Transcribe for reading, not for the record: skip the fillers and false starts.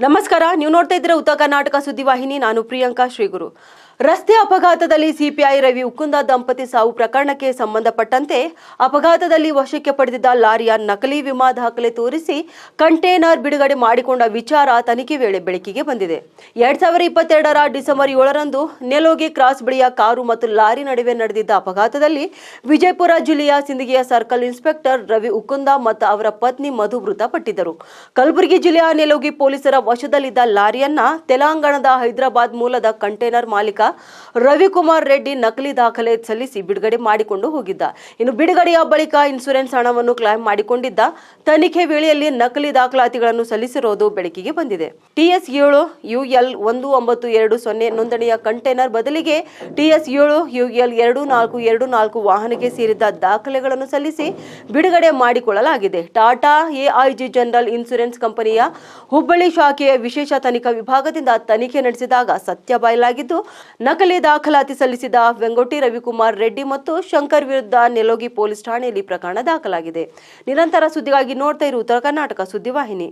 ನಮಸ್ಕಾರ, ನೀವು ನೋಡ್ತಾ ಇದ್ದೀರಾ ಉತ್ತರ ಕರ್ನಾಟಕ ಸುದ್ದಿವಾಹಿನಿ. ನಾನು ಪ್ರಿಯಾಂಕಾ ಶ್ರೀಗುರು. ರಸ್ತೆ ಅಪಘಾತದಲ್ಲಿ ಸಿಪಿಐ ರವಿ ಉಕ್ಕುಂದ ದಂಪತಿ ಸಾವು ಪ್ರಕರಣಕ್ಕೆ ಸಂಬಂಧಪಟ್ಟಂತೆ ಅಪಘಾತದಲ್ಲಿ ವಶಕ್ಕೆ ಪಡೆದಿದ್ದ ಲಾರಿಯ ನಕಲಿ ವಿಮಾ ದಾಖಲೆ ತೋರಿಸಿ ಕಂಟೇನರ್ ಬಿಡುಗಡೆ ಮಾಡಿಕೊಂಡ ವಿಚಾರ ತನಿಖೆ ವೇಳೆ ಬೆಳಕಿಗೆ ಬಂದಿದೆ. 2022ರ ಡಿಸೆಂಬರ್ 7ರಂದು ನೆಲೋಗಿ ಕ್ರಾಸ್ ಬಳಿಯ ಕಾರು ಮತ್ತು ಲಾರಿ ನಡುವೆ ನಡೆದಿದ್ದ ಅಪಘಾತದಲ್ಲಿ ವಿಜಯಪುರ ಜಿಲ್ಲೆಯ ಸಿಂದಗಿಯ ಸರ್ಕಲ್ ಇನ್ಸ್ಪೆಕ್ಟರ್ ರವಿ ಉಕ್ಕುಂದ ಮತ್ತು ಅವರ ಪತ್ನಿ ಮಧು ಮೃತಪಟ್ಟಿದ್ದರು. ಕಲಬುರಗಿ ಜಿಲ್ಲೆಯ ನೆಲೋಗಿ ಪೊಲೀಸರ ವಶದಲ್ಲಿದ್ದ ಲಾರಿಯನ್ನ ತೆಲಂಗಾಣದ ಹೈದರಾಬಾದ್ ಮೂಲದ ಕಂಟೇನರ್ ಮಾಲೀಕ ರವಿಕುಮಾರ್ ರೆಡ್ಡಿ ನಕಲಿ ದಾಖಲೆ ಸಲ್ಲಿಸಿ ಬಿಡುಗಡೆ ಮಾಡಿಕೊಂಡು ಹೋಗಿದ್ದ. ಇನ್ನು ಬಿಡುಗಡೆಯ ಬಳಿಕ ಇನ್ಶೂರೆನ್ಸ್ ಹಣವನ್ನು ಕ್ಲೈಮ್ ಮಾಡಿಕೊಂಡಿದ್ದ. ತನಿಖೆ ವೇಳೆಯಲ್ಲಿ ನಕಲಿ ದಾಖಲಾತಿಗಳನ್ನು ಸಲ್ಲಿಸಿರುವುದು ಬೆಳಕಿಗೆ ಬಂದಿದೆ. TS7 UL 1920 ನೋಂದಣಿಯ ಕಂಟೇನರ್ ಬದಲಿಗೆ TS7 UL 2424 ವಾಹನಕ್ಕೆ ಸೇರಿದ ದಾಖಲೆಗಳನ್ನು ಸಲ್ಲಿಸಿ ಬಿಡುಗಡೆ ಮಾಡಿಕೊಳ್ಳಲಾಗಿದೆ. ಟಾಟಾ AIG ಜನರಲ್ ಇನ್ಶೂರೆನ್ಸ್ ಕಂಪನಿಯ ಹುಬ್ಬಳ್ಳಿ ಶಾಖೆಯ ವಿಶೇಷ ತನಿಖಾ ವಿಭಾಗದಿಂದ ತನಿಖೆ ನಡೆಸಿದಾಗ ಸತ್ಯ ಬಯಲಾಗಿದ್ದು, ನಕಲಿ ದಾಖಲಾತಿ ಸಲ್ಲಿಸಿದ ವೆಂಗೋಟಿ ರವಿಕುಮಾರ್ ರೆಡ್ಡಿ ಮತ್ತು ಶಂಕರ್ ವಿರುದ್ಧ ನೆಲೋಗಿ ಪೊಲೀಸ್ ಠಾಣೆಯಲ್ಲಿ ಪ್ರಕರಣ ದಾಖಲಾಗಿದೆ. ನಿರಂತರ ಸುದ್ದಿಗಾಗಿ ನೋಡ್ತಾ ಇರು ಉತ್ತರ ಕರ್ನಾಟಕ ಸುದ್ದಿವಾಹಿನಿ.